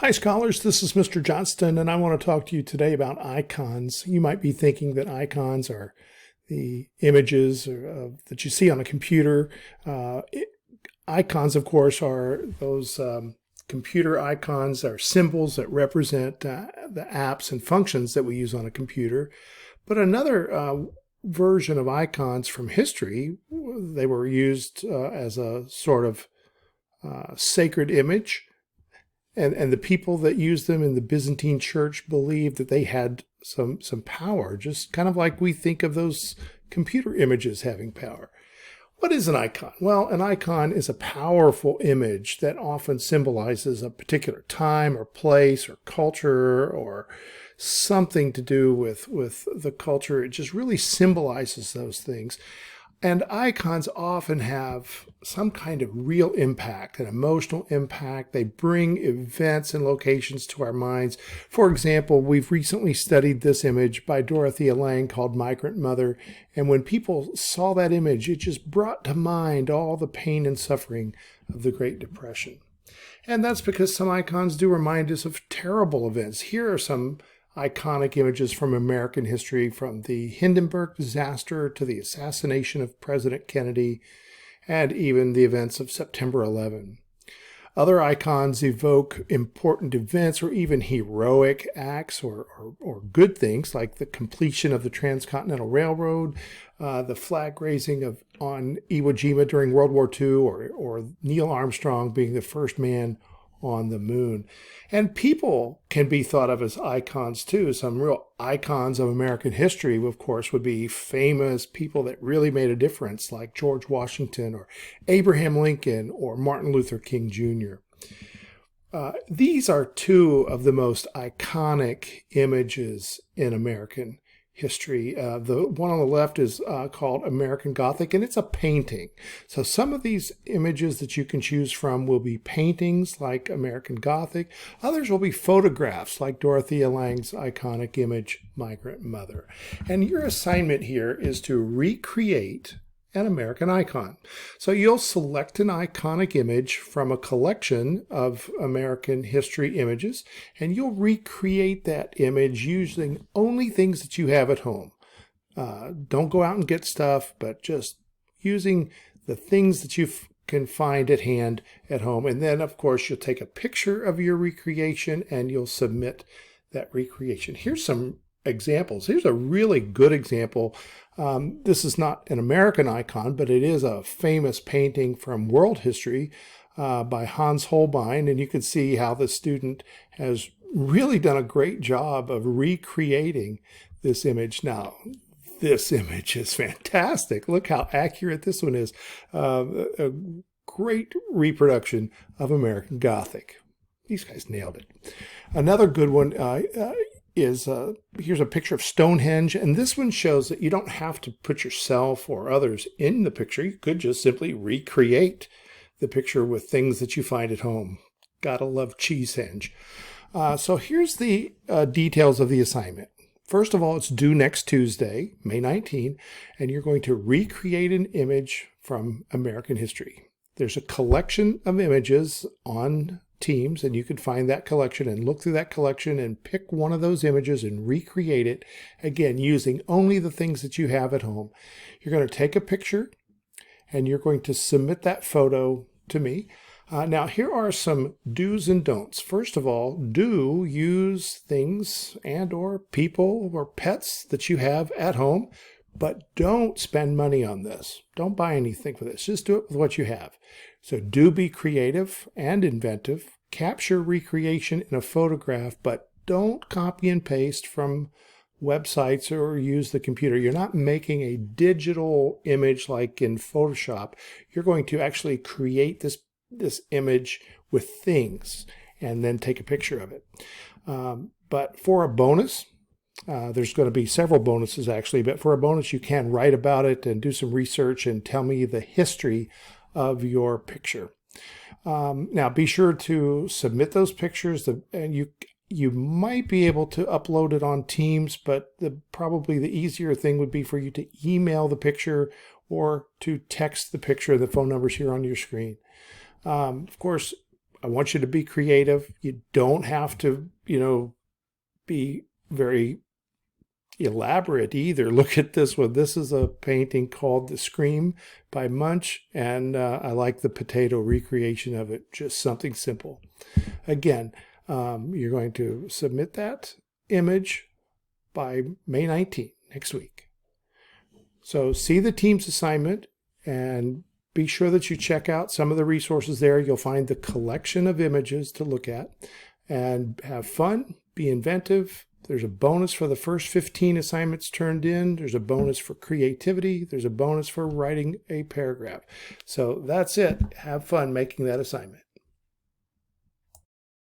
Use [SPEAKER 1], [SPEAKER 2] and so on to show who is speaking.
[SPEAKER 1] Hi, scholars. This is Mr. Johnston, and I want to talk to you today about icons. You might be thinking that icons are the images that you see on a computer. Icons, of course, are those computer icons, are symbols that represent the apps and functions that we use on a computer. But another version of icons from history, they were used as a sort of sacred image. And the people that used them in the Byzantine church believed that they had some power, just kind of like we think of those computer images having power. What is an icon? Well, an icon is a powerful image that often symbolizes a particular time or place or culture or something to do with the culture. It just really symbolizes those things. And icons often have some kind of real impact, an emotional impact. They bring events and locations to our minds. For example, we've recently studied this image by Dorothea Lange called Migrant Mother. And when people saw that image, it just brought to mind all the pain and suffering of the Great Depression. And that's because some icons do remind us of terrible events. Here are some iconic images from American history, from the Hindenburg disaster to the assassination of President Kennedy, and even the events of September 11. Other icons evoke important events or even heroic acts or good things, like the completion of the Transcontinental Railroad, the flag raising on Iwo Jima during World War II, or Neil Armstrong being the first man on the moon. And people can be thought of as icons too. Some real icons of American history, of course, would be famous people that really made a difference, like George Washington or Abraham Lincoln or Martin Luther King Jr. These are two of the most iconic images in American history. The one on the left is called American Gothic, and it's a painting. So some of these images that you can choose from will be paintings like American Gothic. Others will be photographs like Dorothea Lange's iconic image, Migrant Mother. And your assignment here is to recreate an American icon. So you'll select an iconic image from a collection of American history images, and you'll recreate that image using only things that you have at home. Don't go out and get stuff, but just using the things that you can find at hand at home. And then, of course, you'll take a picture of your recreation and you'll submit that recreation. Here's some examples. Here's a really good example. This is not an American icon, but it is a famous painting from world history by Hans Holbein, and you can see how the student has really done a great job of recreating this image. Now, this image is fantastic. Look how accurate this one is. A great reproduction of American Gothic. These guys nailed it. Another good one here's a picture of Stonehenge, and this one shows that you don't have to put yourself or others in the picture. You could just simply recreate the picture with things that you find at home. Gotta love Cheesehenge. So here's the details of the assignment. First of all, it's due next Tuesday, May 19, and you're going to recreate an image from American history. There's a collection of images on Teams, and you can find that collection and look through that collection and pick one of those images and recreate it, again, using only the things that you have at home. You're going to take a picture and you're going to submit that photo to me. Now, here are some do's and don'ts. First of all, do use things and or people or pets that you have at home, but don't spend money on this. Don't buy anything for this. Just do it with what you have. So do be creative and inventive. Capture recreation in a photograph, but don't copy and paste from websites or use the computer. You're not making a digital image like in Photoshop. You're going to actually create this image with things and then take a picture of it. But for a bonus, there's going to be several bonuses actually, but for a bonus you can write about it and do some research and tell me the history of your picture. Now be sure to submit those pictures, and you might be able to upload it on Teams, but probably the easier thing would be for you to email the picture or to text the picture. The phone number's here on your screen. Of course, I want you to be creative. You don't have to, be very elaborate either. Look at this one. This is a painting called The Scream by Munch, and I like the potato recreation of it. Just something simple. Again, you're going to submit that image by May 19th, next week. So see the team's assignment and be sure that you check out some of the resources there. You'll find the collection of images to look at, and have fun, be inventive. There's a bonus for the first 15 assignments turned in. There's a bonus for creativity. There's a bonus for writing a paragraph. So that's it. Have fun making that assignment.